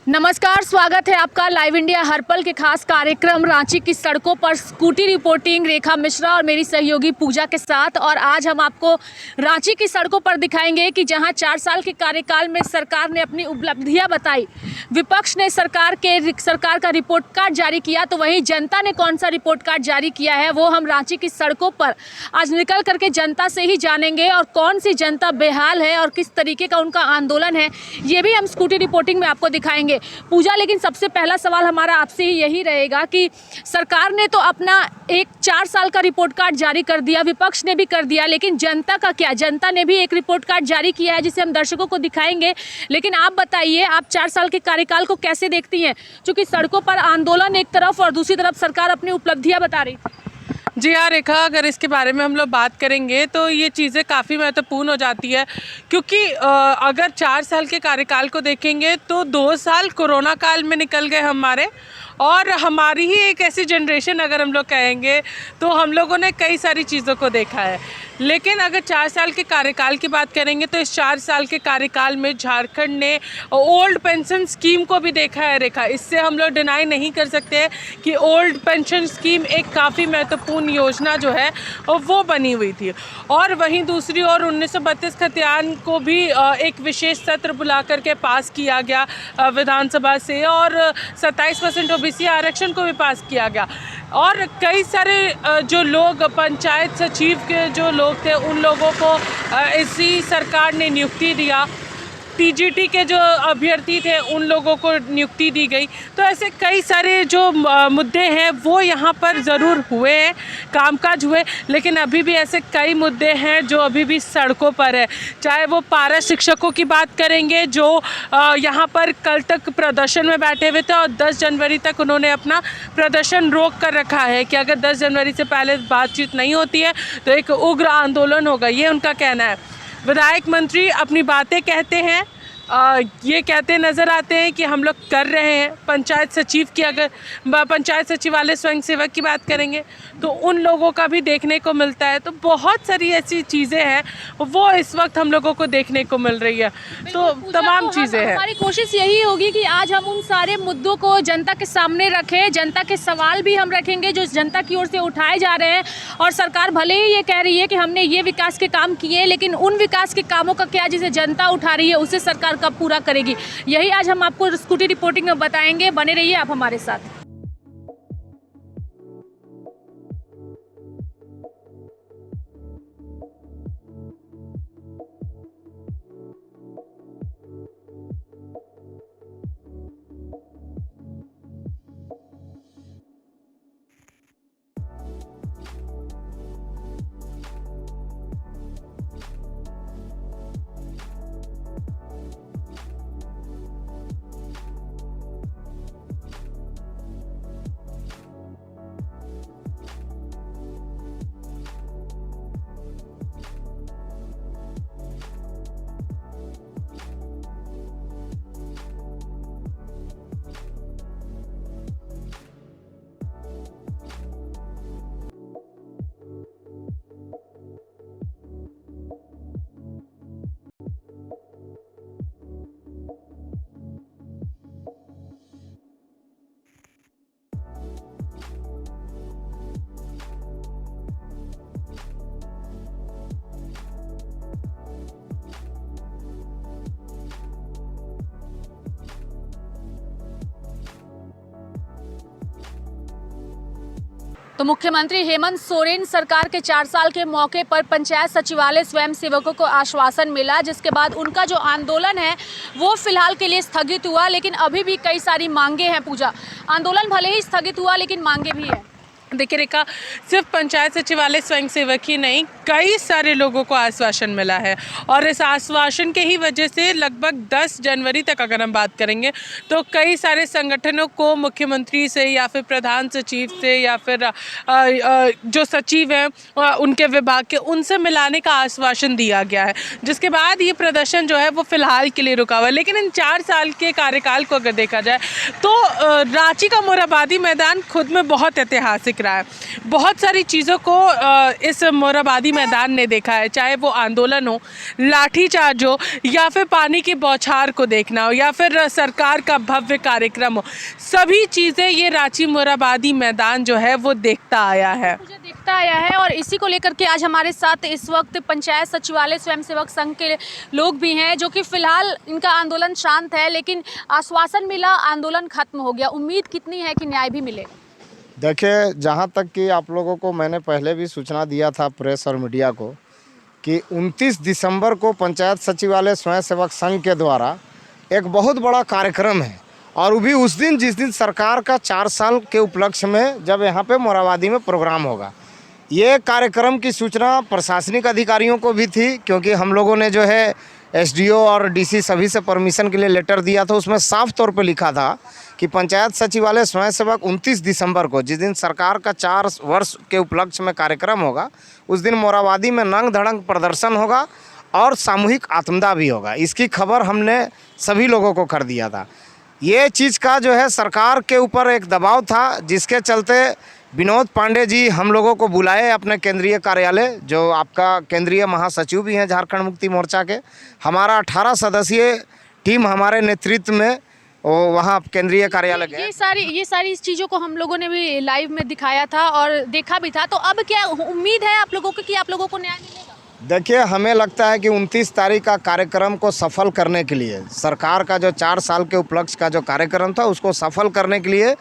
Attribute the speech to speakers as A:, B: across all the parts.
A: नमस्कार, स्वागत है आपका लाइव इंडिया हर पल के खास कार्यक्रम रांची की सड़कों पर स्कूटी रिपोर्टिंग रेखा मिश्रा और मेरी सहयोगी पूजा के साथ। और आज हम आपको रांची की सड़कों पर दिखाएंगे कि जहां 4 साल के कार्यकाल में सरकार ने अपनी उपलब्धियां बताई, विपक्ष ने सरकार का रिपोर्ट कार्ड जारी किया, तो वहीं जनता ने कौन सा रिपोर्ट कार्ड जारी किया है वो हम रांची की सड़कों पर आज निकल करके जनता से ही जानेंगे। और कौन सी जनता बेहाल है और किस तरीके का उनका आंदोलन है ये भी हम स्कूटी रिपोर्टिंग में आपको दिखाएंगे। पूजा, लेकिन सबसे पहला सवाल हमारा आपसे ही यही रहेगा कि सरकार ने तो अपना एक 4 साल का रिपोर्ट कार्ड जारी कर दिया, विपक्ष ने भी कर दिया, लेकिन जनता का क्या? जनता ने भी एक रिपोर्ट कार्ड जारी किया है जिसे हम दर्शकों को दिखाएंगे। लेकिन आप बताइए, आप 4 साल के कार्यकाल को कैसे देखती हैं? क्योंकि सड़कों पर आंदोलन एक तरफ और दूसरी तरफ सरकार अपनी उपलब्धियां बता रही थी।
B: जी हाँ रेखा, अगर इसके बारे में हम लोग बात करेंगे तो ये चीज़ें काफ़ी महत्वपूर्ण हो जाती है, क्योंकि अगर 4 साल के कार्यकाल को देखेंगे तो 2 साल कोरोना काल में निकल गए हमारे, और हमारी ही एक ऐसी जनरेशन अगर हम लोग कहेंगे तो हम लोगों ने कई सारी चीज़ों को देखा है। लेकिन अगर 4 साल के कार्यकाल की बात करेंगे तो इस 4 साल के कार्यकाल में झारखंड ने ओल्ड पेंशन स्कीम को भी देखा है रेखा। इससे हम लोग डिनाई नहीं कर सकते हैं कि ओल्ड पेंशन स्कीम एक काफ़ी महत्वपूर्ण योजना जो है वो बनी हुई थी। और वहीं दूसरी ओर 1932 खतियान को भी एक विशेष सत्र बुला करके पास किया गया विधानसभा से, और 27% ओबीसी आरक्षण को भी पास किया गया। और कई सारे जो लोग पंचायत सचिव के जो लोग थे उन लोगों को इसी सरकार ने नियुक्ति दिया, टीजीटी के जो अभ्यर्थी थे उन लोगों को नियुक्ति दी गई। तो ऐसे कई सारे जो मुद्दे हैं वो यहाँ पर ज़रूर हुए हैं, कामकाज हुए, लेकिन अभी भी ऐसे कई मुद्दे हैं जो अभी भी सड़कों पर है। चाहे वो पारा शिक्षकों की बात करेंगे जो यहाँ पर कल तक प्रदर्शन में बैठे हुए थे, और 10 जनवरी तक उन्होंने अपना प्रदर्शन रोक कर रखा है कि अगर 10 जनवरी से पहले बातचीत नहीं होती है तो एक उग्र आंदोलन होगा, ये उनका कहना है। विधायक मंत्री अपनी बातें कहते हैं, ये कहते नज़र आते हैं कि हम लोग कर रहे हैं। पंचायत सचिव की, अगर पंचायत सचिवालय स्वयंसेवक की बात करेंगे तो उन लोगों का भी देखने को मिलता है। तो बहुत सारी ऐसी चीज़ें हैं वो इस वक्त हम लोगों को देखने को मिल रही है। तो तमाम चीज़ें हैं।
A: हमारी कोशिश यही होगी कि आज हम उन सारे मुद्दों को जनता के सामने रखें, जनता के सवाल भी हम रखेंगे जो जनता की ओर से उठाए जा रहे हैं। और सरकार भले ही ये कह रही है कि हमने ये विकास के काम किए, लेकिन उन विकास के कामों का क्या जिसे जनता उठा रही है उसे सरकार कब पूरा करेगी, यही आज हम आपको स्कूटी रिपोर्टिंग में बताएंगे। बने रहिए आप हमारे साथ। तो मुख्यमंत्री हेमंत सोरेन सरकार के 4 साल के मौके पर पंचायत सचिवालय स्वयं सेवकों को आश्वासन मिला, जिसके बाद उनका जो आंदोलन है वो फिलहाल के लिए स्थगित हुआ। लेकिन अभी भी कई सारी मांगे हैं। पूजा, आंदोलन भले ही स्थगित हुआ लेकिन मांगे भी हैं।
B: देखिए रेखा, सिर्फ पंचायत सचिवालय स्वयंसेवक ही नहीं, कई सारे लोगों को आश्वासन मिला है, और इस आश्वासन के ही वजह से लगभग 10 जनवरी तक अगर हम बात करेंगे तो कई सारे संगठनों को मुख्यमंत्री से या फिर प्रधान सचिव से या फिर जो सचिव हैं उनके विभाग के, उनसे मिलाने का आश्वासन दिया गया है, जिसके बाद ये प्रदर्शन जो है वो फिलहाल के लिए रुका हुआ है। लेकिन इन 4 साल के कार्यकाल को अगर देखा जाए तो रांची का मोरहाबादी मैदान खुद में बहुत ऐतिहासिक रहा है। बहुत सारी चीज़ों को इस मोरहाबादी मैदान ने देखा है, चाहे वो आंदोलन हो, लाठीचार्ज हो, या फिर पानी की बौछार को देखना हो, या फिर सरकार का भव्य कार्यक्रम हो, सभी चीज़ें ये रांची मोरहाबादी मैदान जो है वो देखता आया है।
A: मुझे दिखता आया है और इसी को लेकर के आज हमारे साथ इस वक्त पंचायत सचिवालय स्वयंसेवक संघ के लोग भी हैं, जो कि फिलहाल इनका आंदोलन शांत है, लेकिन आश्वासन मिला, आंदोलन खत्म हो गया। उम्मीद कितनी है कि न्याय भी मिलेगा?
C: देखिए, जहाँ तक कि आप लोगों को मैंने पहले भी सूचना दिया था प्रेस और मीडिया को कि 29 दिसंबर को पंचायत सचिवालय स्वयंसेवक संघ के द्वारा एक बहुत बड़ा कार्यक्रम है, और वो भी उस दिन जिस दिन सरकार का 4 साल के उपलक्ष्य में जब यहाँ पे मोरहाबादी में प्रोग्राम होगा। ये कार्यक्रम की सूचना प्रशासनिक अधिकारियों को भी थी, क्योंकि हम लोगों ने जो है एसडीओ और डीसी सभी से परमिशन के लिए लेटर दिया था। उसमें साफ तौर पे लिखा था कि पंचायत सचिवालय स्वयंसेवक 29 दिसंबर को, जिस दिन सरकार का 4 वर्ष के उपलक्ष्य में कार्यक्रम होगा, उस दिन मोरहाबादी में नंग धड़ंग प्रदर्शन होगा और सामूहिक आत्मदाह भी होगा। इसकी खबर हमने सभी लोगों को कर दिया था। ये चीज़ का जो है सरकार के ऊपर एक दबाव था, जिसके चलते विनोद पांडे जी हम लोगों को बुलाए अपने केंद्रीय कार्यालय, जो आपका केंद्रीय महासचिव भी हैं झारखंड मुक्ति मोर्चा के। हमारा 18 सदस्यीय टीम हमारे नेतृत्व में वहाँ केंद्रीय कार्यालय गए।
A: ये सारी इस चीज़ों को हम लोगों ने भी लाइव में दिखाया था और देखा भी था। तो अब क्या उम्मीद है आप लोगों को कि आप लोगों को न्याय मिलेगा?
C: देखिए, हमें लगता है कि 29 तारीख का कार्यक्रम को सफल करने के लिए, सरकार का जो 4 साल के उपलक्ष्य का जो कार्यक्रम था उसको सफल करने के लिए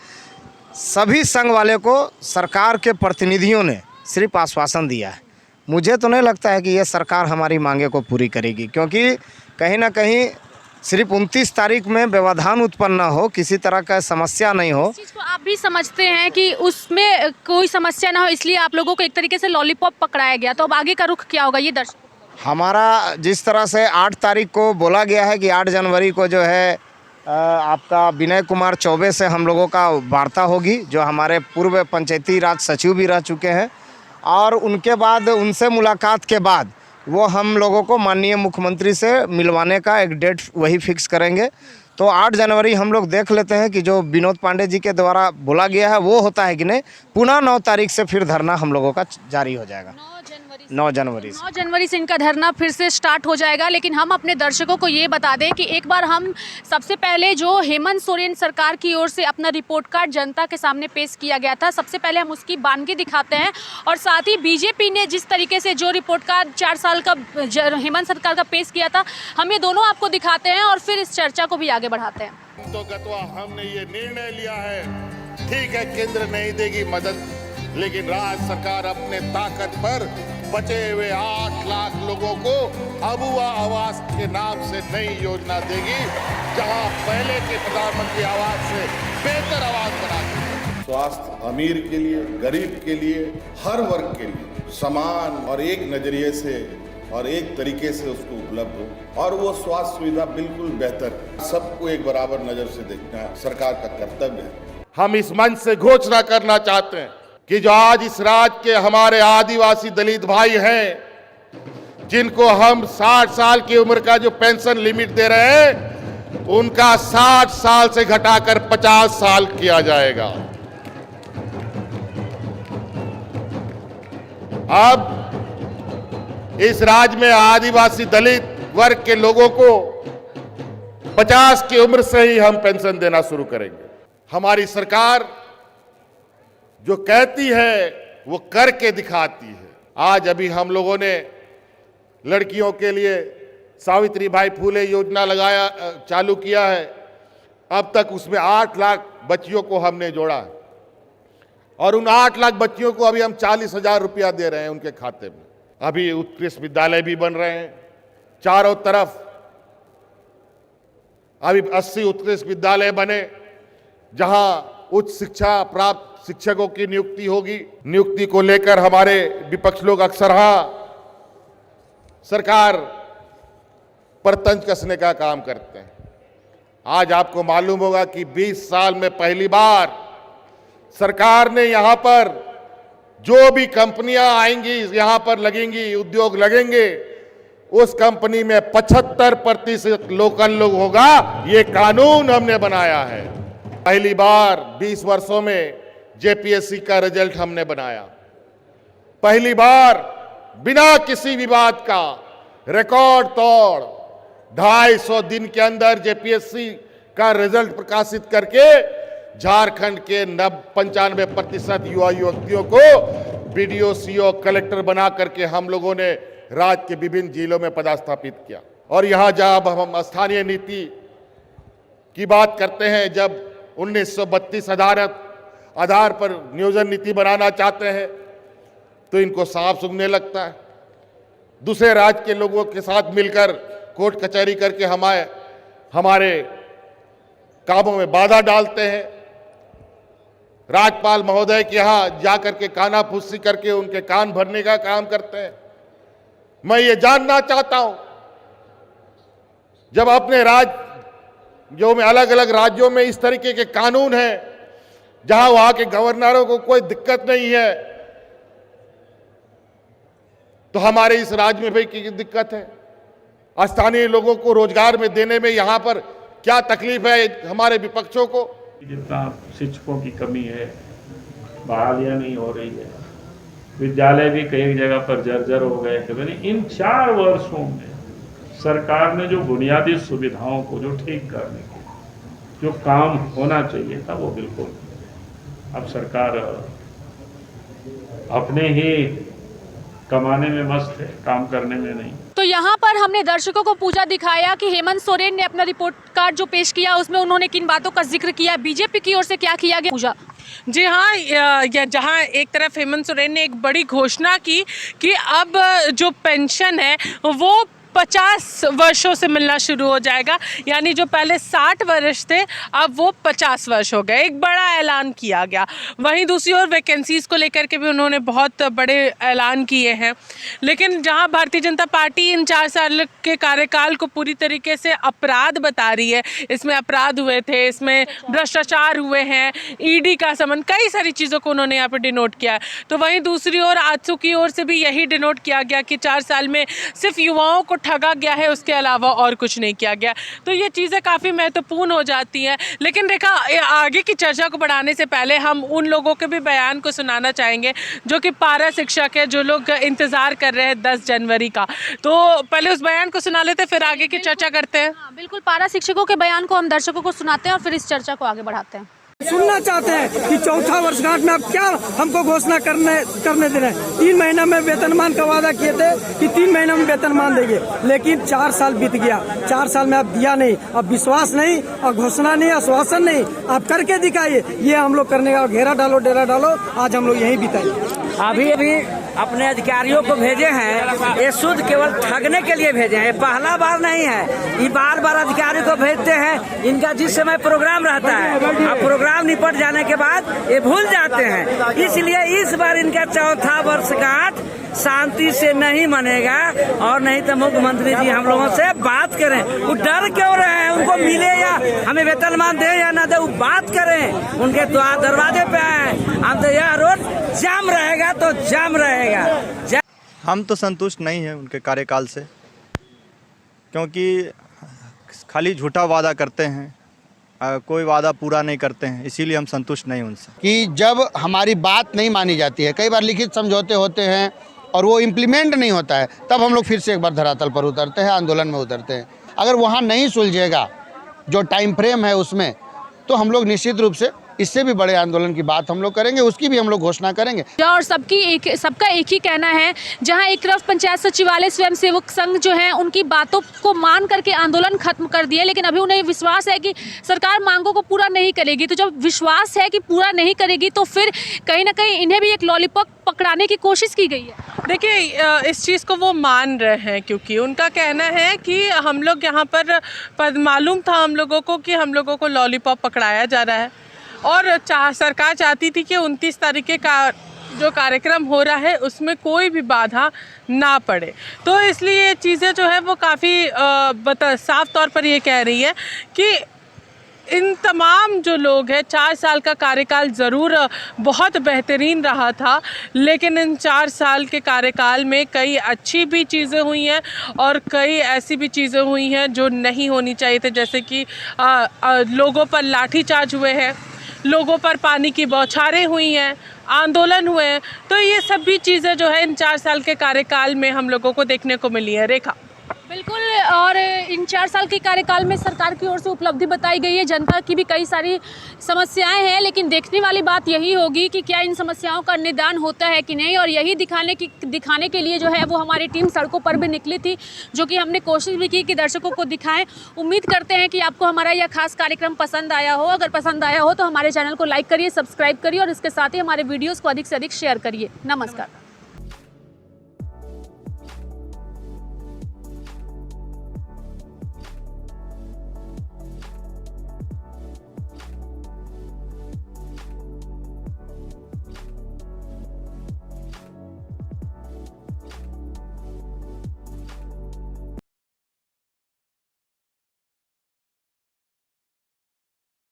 C: सभी संघ वाले को सरकार के प्रतिनिधियों ने सिर्फ आश्वासन दिया है। मुझे तो नहीं लगता है कि ये सरकार हमारी मांगे को पूरी करेगी, क्योंकि कहीं ना कहीं सिर्फ 29 तारीख में व्यवधान उत्पन्न ना हो, किसी तरह का समस्या नहीं हो।
A: इस चीज़ को आप भी समझते हैं कि उसमें कोई समस्या ना हो, इसलिए आप लोगों को एक तरीके से लॉलीपॉप पकड़ाया गया। तो अब आगे का रुख क्या होगा ये दर्शक?
C: हमारा जिस तरह से 8 तारीख को बोला गया है कि 8 जनवरी को जो है आपका विनय कुमार चौबे से हम लोगों का वार्ता होगी, जो हमारे पूर्व पंचायती राज सचिव भी रह चुके हैं, और उनके बाद उनसे मुलाकात के बाद वो हम लोगों को माननीय मुख्यमंत्री से मिलवाने का एक डेट वही फिक्स करेंगे। तो 8 जनवरी हम लोग देख लेते हैं कि जो विनोद पांडे जी के द्वारा बोला गया है वो होता है कि नहीं। पुनः 9 तारीख से फिर धरना हम लोगों का जारी हो जाएगा। 9 जनवरी से इनका धरना फिर से स्टार्ट हो जाएगा। लेकिन हम अपने दर्शकों को ये बता दें कि एक बार हम सबसे पहले जो हेमंत सोरेन सरकार की ओर से अपना रिपोर्ट कार्ड जनता के सामने पेश किया गया था, सबसे पहले हम उसकी बानगी दिखाते हैं, और साथ ही बीजेपी ने जिस तरीके से जो रिपोर्ट कार्ड 4 साल का हेमंत सरकार का पेश किया था, हम ये दोनों आपको दिखाते हैं और फिर इस चर्चा को भी आगे बढ़ाते हैं।
D: तो गतवा हमने ये निर्णय लिया है, ठीक है केंद्र नहीं देगी मदद, लेकिन राज्य सरकार अपने ताकत पर बचे हुए 8 लाख लोगों को अबुआ आवास के नाम से नई योजना देगी, जहां पहले के प्रधानमंत्री आवास से बेहतर आवास बना देगी। स्वास्थ्य अमीर के लिए, गरीब के लिए, हर वर्ग के लिए समान और एक नजरिए से और एक तरीके से उसको उपलब्ध हो, और वो स्वास्थ्य सुविधा बिल्कुल बेहतर, सबको एक बराबर नजर से देखना सरकार का कर्तव्य है। हम इस मंच से घोषणा करना चाहते हैं कि जो आज इस राज्य के हमारे आदिवासी दलित भाई हैं, जिनको हम 60 साल की उम्र का जो पेंशन लिमिट दे रहे हैं, उनका 60 साल से घटाकर 50 साल किया जाएगा। अब इस राज्य में आदिवासी दलित वर्ग के लोगों को 50 की उम्र से ही हम पेंशन देना शुरू करेंगे। हमारी सरकार जो कहती है वो करके दिखाती है। आज अभी हम लोगों ने लड़कियों के लिए सावित्रीबाई फुले योजना चालू किया है। अब तक उसमें 8 लाख बच्चियों को हमने जोड़ा है, और उन 8 लाख बच्चियों को अभी हम 40,000 रुपया दे रहे हैं उनके खाते में। अभी उत्कृष्ट विद्यालय भी बन रहे हैं चारों तरफ। अभी 80 उत्कृष्ट विद्यालय बने, जहां उच्च शिक्षा प्राप्त शिक्षकों की नियुक्ति होगी। नियुक्ति को लेकर हमारे विपक्ष लोग अक्सर सरकार पर तंज कसने का काम करते हैं। आज आपको मालूम होगा कि 20 साल में पहली बार सरकार ने यहां पर जो भी कंपनियां आएंगी, यहां पर लगेंगी, उद्योग लगेंगे, उस कंपनी में 75% लोकल लोग होगा। ये कानून हमने बनाया है। पहली बार 20 वर्षों में जेपीएससी का रिजल्ट हमने बनाया। पहली बार बिना किसी विवाद का रिकॉर्ड तोड़ 250 दिन के अंदर जेपीएससी का रिजल्ट प्रकाशित करके झारखंड के 95% युवा युवतियों को बीडीओ, सीओ, कलेक्टर बना करके हम लोगों ने राज्य के विभिन्न जिलों में पदस्थापित किया। और यहां जब हम स्थानीय नीति की बात करते हैं, जब 1932 आधार पर नियोजन नीति बनाना चाहते हैं तो इनको साफ सूंघने लगता है। दूसरे राज्य के लोगों के साथ मिलकर कोर्ट कचहरी करके हमारे कामों में बाधा डालते हैं। राज्यपाल महोदय के यहाँ जाकर के कानाफूसी करके उनके कान भरने का काम करते हैं। मैं ये जानना चाहता हूं, जब अपने राज्यों में, अलग अलग राज्यों में इस तरीके के कानून हैं जहां वहां के गवर्नरों को कोई दिक्कत नहीं है, तो हमारे इस राज्य में भाई की दिक्कत है? स्थानीय लोगों को रोजगार में देने में यहां पर क्या तकलीफ है हमारे विपक्षों को?
E: जितना शिक्षकों की कमी है, बहालियां नहीं हो रही है, विद्यालय भी कई जगह पर जर्जर हो गए हैं। इन 4 वर्षों में सरकार ने जो बुनियादी सुविधाओं को जो ठीक करने के जो काम होना चाहिए था वो बिल्कुल, अब सरकार अपने ही कमाने में मस्त है, काम करने में नहीं।
A: तो यहाँ पर हमने दर्शकों को पूजा दिखाया कि हेमंत सोरेन ने अपना रिपोर्ट कार्ड जो पेश किया उसमें उन्होंने किन बातों का जिक्र किया, बीजेपी की ओर से क्या किया गया। पूजा
B: जी हाँ, जहाँ एक तरफ हेमंत सोरेन ने एक बड़ी घोषणा की कि अब जो पेंशन है वो 50 वर्षों से मिलना शुरू हो जाएगा, यानी जो पहले 60 वर्ष थे अब वो 50 वर्ष हो गए, एक बड़ा ऐलान किया गया। वहीं दूसरी ओर वैकेंसीज़ को लेकर के भी उन्होंने बहुत बड़े ऐलान किए हैं। लेकिन जहां भारतीय जनता पार्टी इन 4 साल के कार्यकाल को पूरी तरीके से अपराध बता रही है, इसमें अपराध हुए थे, इसमें भ्रष्टाचार हुए हैं, ईडी का संबंध, कई सारी चीज़ों को उन्होंने यहाँ पर डिनोट किया है। तो वहीं दूसरी ओर आजसू की ओर से भी यही डिनोट किया गया कि 4 साल में सिर्फ युवाओं को ठगा गया है, उसके अलावा और कुछ नहीं किया गया। तो ये चीज़ें काफ़ी महत्वपूर्ण हो जाती हैं। लेकिन रेखा, आगे की चर्चा को बढ़ाने से पहले हम उन लोगों के भी बयान को सुनाना चाहेंगे जो कि पारा शिक्षक है, जो लोग इंतज़ार कर रहे हैं 10 जनवरी का। तो पहले उस बयान को सुना लेते, फिर आगे की चर्चा करते हैं।
A: हाँ, बिल्कुल, पारा शिक्षकों के बयान को हम दर्शकों को सुनाते हैं और फिर इस चर्चा को आगे बढ़ाते हैं।
F: सुनना चाहते हैं कि चौथा वर्षगांठ में आप क्या हमको घोषणा करने दे रहे हैं। 3 महीना में वेतनमान का वादा किए थे कि 3 महीना में वेतनमान देंगे, लेकिन 4 साल बीत गया, 4 साल में आप दिया नहीं। अब विश्वास नहीं और घोषणा नहीं, आश्वासन नहीं, आप करके दिखाइए। ये हम लोग करने का घेरा डालो, डेरा डालो, आज हम लोग यहीं बिताइए।
G: अभी अपने अधिकारियों को भेजे हैं, ये शुद्ध केवल ठगने के लिए भेजे हैं, पहला बार नहीं है। ये बार बार अधिकारी को भेजते हैं, इनका जिस समय प्रोग्राम रहता है, अब प्रोग्राम निपट जाने के बाद ये भूल जाते हैं। इसलिए इस बार इनका चौथा वर्षगांठ शांति से नहीं मनेगा। और नहीं तो मुख्यमंत्री जी हम लोगों से बात करें, वो डर क्यों रहे हैं, उनको मिले या हमें वेतनमान दे या ना दे, वो बात करें, उनके दरवाजे पे आए। हम तो यह रोड जाम रहेगा तो जाम रहेगा।
H: हम तो संतुष्ट नहीं हैं उनके कार्यकाल से, क्योंकि खाली झूठा वादा करते हैं, कोई वादा पूरा नहीं करते हैं, इसीलिए हम संतुष्ट नहीं उनसे।
I: कि जब हमारी बात नहीं मानी जाती है, कई बार लिखित समझौते होते हैं और वो इम्प्लीमेंट नहीं होता है, तब हम लोग फिर से एक बार धरातल पर उतरते हैं, आंदोलन में उतरते हैं। अगर वहाँ नहीं सुलझेगा जो टाइम फ्रेम है उसमें, तो हम लोग निश्चित रूप से इससे भी बड़े आंदोलन की बात हम लोग करेंगे, उसकी भी हम लोग घोषणा करेंगे।
A: और सबका एक ही कहना है, जहां एक तरफ पंचायत सचिवालय स्वयं सेवक संघ जो है उनकी बातों को मान करके आंदोलन खत्म कर दिया, लेकिन अभी उन्हें विश्वास है कि सरकार मांगों को पूरा नहीं करेगी। तो जब विश्वास है कि पूरा नहीं करेगी, तो फिर कहीं ना कहीं इन्हें भी एक लॉलीपॉप पकड़ाने की कोशिश की गई है।
B: देखिए, इस चीज़ को वो मान रहे हैं, क्योंकि उनका कहना है कि हम लोग यहाँ पर मालूम था हम लोगों को कि हम लोगों को लॉलीपॉप पकड़ाया जा रहा है, और सरकार चाहती थी कि 29 तारीख का जो कार्यक्रम हो रहा है उसमें कोई भी बाधा ना पड़े। तो इसलिए ये चीज़ें जो है वो काफ़ी साफ तौर पर ये कह रही है कि इन तमाम जो लोग हैं, 4 साल का कार्यकाल ज़रूर बहुत बेहतरीन रहा था, लेकिन इन 4 साल के कार्यकाल में कई अच्छी भी चीज़ें हुई हैं और कई ऐसी भी चीज़ें हुई हैं जो नहीं होनी चाहिए थे। जैसे कि लोगों पर लाठीचार्ज हुए हैं, लोगों पर पानी की बौछारें हुई हैं, आंदोलन हुए हैं। तो ये सब भी चीज़ें जो है इन 4 साल के कार्यकाल में हम लोगों को देखने को मिली है। रेखा।
A: बिल्कुल, और इन 4 साल के कार्यकाल में सरकार की ओर से उपलब्धि बताई गई है, जनता की भी कई सारी समस्याएं हैं, लेकिन देखने वाली बात यही होगी कि क्या इन समस्याओं का निदान होता है कि नहीं। और यही दिखाने के लिए जो है वो हमारी टीम सड़कों पर भी निकली थी, जो कि हमने कोशिश भी की कि दर्शकों को दिखाएं। उम्मीद करते हैं कि आपको हमारा यह खास कार्यक्रम पसंद आया हो। अगर पसंद आया हो तो हमारे चैनल को लाइक करिए, सब्सक्राइब करिए और इसके साथ ही हमारे वीडियोज़ को अधिक से अधिक शेयर करिए। नमस्कार।